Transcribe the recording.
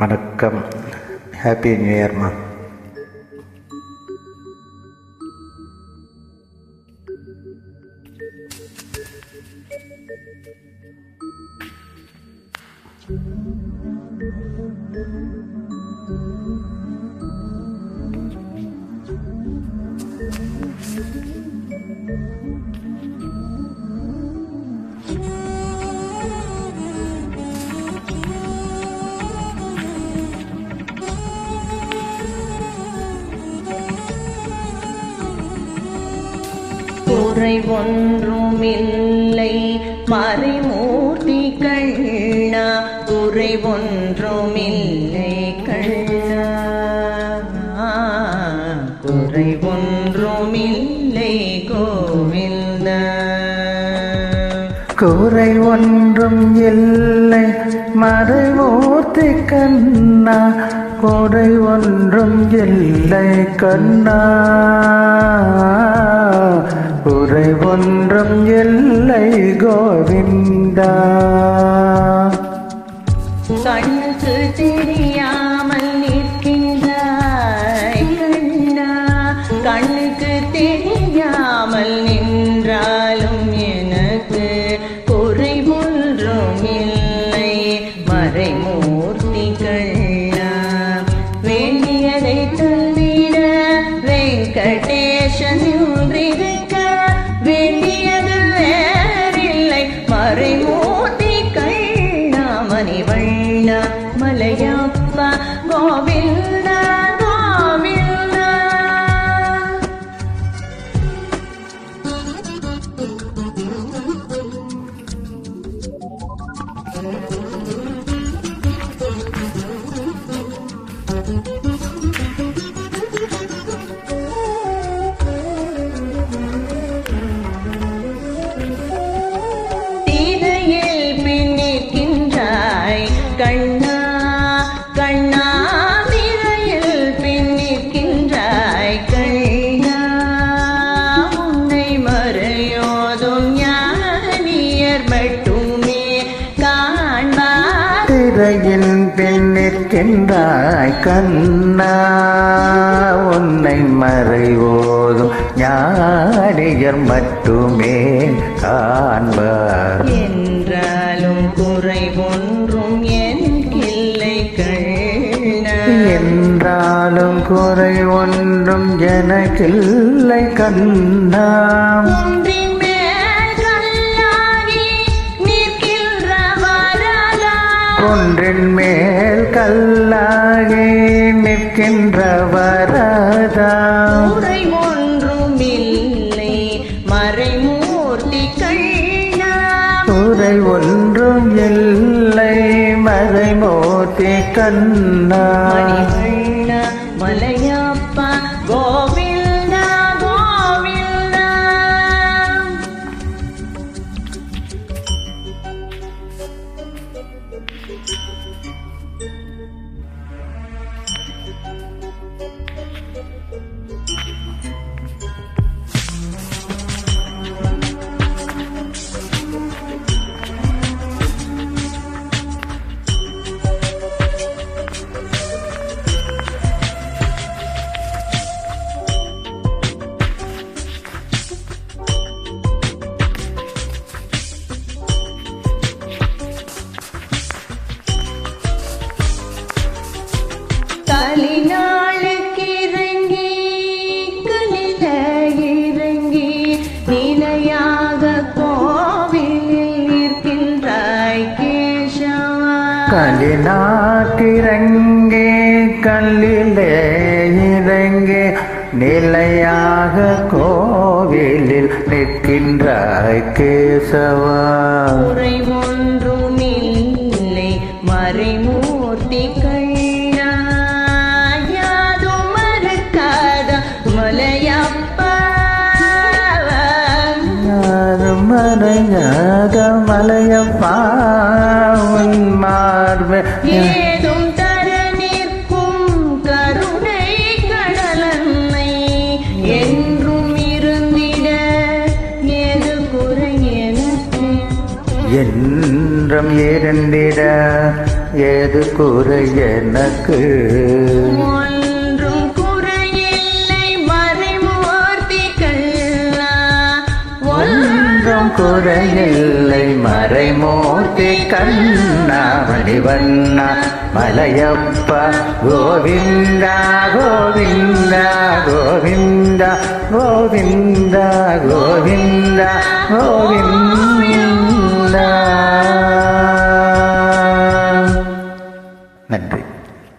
வணக்கம். Happy new இயர்மா. குறை ஒன்றுமில்லை மறைமூர்த்தி கண்ணா, குறை ஒன்றுமில்லை கண்ணா, குறை ஒன்றுமில்லை கோவிந்தா. குறை ஒன்றும் இல்லை மறைமூர்த்தி கண்ணா, குறை ஒன்றும் இல்லை கண்ணா, குறை ஒன்றும் இல்லை கோவிந்தா. கண்ணுக்கு தெரியாமல் நிற்கின்றாய் கண்ணா, கண்ணுக்கு தெரியாமல் நின்றாலும் எனக்கு குறை ஒன்றும் இல்லை மறைமூர்த்தி கண்ணா. வேண்டியதை தந்திட வெங்கடேசன் இருக்க வேண்டியது வேறில்லை மறைமூர்த்தி கண்ணா. மணிவண்ணா மலையப்பா கோவிந்தா கோவிந்தா. கண்ணா கண்ணா திரையில் பின்னிற்கின்றாய் கண்ணா, உன்னை மறையோதும் ஞானியர் மட்டுமே காண்பார். திரையில் பின்னிற்கின்றாய் கண்ணா, உன்னை மறைவோதும் ஞானியர் மட்டுமே காண்பார். என்றாலும் குறை ஒன்றும் எனக்கில்லை கண்ணா, என்றாலும் குறை ஒன்றும் எனக்கில்லை கண்ணா. ஒன்றின் மேல் கல்லாகி நிற்கின்ற வரதா, ஒன்றின் மேல் கல்லாகி நிற்கின்ற வரதா. குறை ஒன்றும் இல்லை மறைமூர்த்தி கண்ணா, குறை ஒன்றும் இல்லை மறைமூர்த்தி கண்ணா. மணிவண்ணா மலையப்பா கோவிந்தா கோவிந்தா. கலிநாளுக்கு இறங்கி கலில இறங்கி நிலையாக கோவிலில் நிற்கின்றாய் கேசவா. கலினாக்கிறங்கே கல்லிலே இறங்கே நிலையாக கோவிலில் நிற்கின்றாய் கேசவா. குறை ஒன்றுமில்லை மறைமூர்த்தி கண்ணா, யாதும் மறுக்காத மலையப்பா. யாரும் மறையாத மலையப்பா உன் மார்பே ஏதும் தர நிற்கும் கருணை கடலன்னை, என்றும் இருந்திட ஏது குறை எனக்கு, என்றும் இருந்திட ஏது குறை எனக்கு ஒன்றும் குறையில்லை மறைமூர்த்தி கண்ணா ஒன்றும் குறையில்லை மறைமூர்த்தி கண்ணா மணிவண்ணா மலையப்பா கோவிந்தா கோவிந்தா கோவிந்தா கோவிந்தா கோவிந்தா கோவிந்தா நன்றி.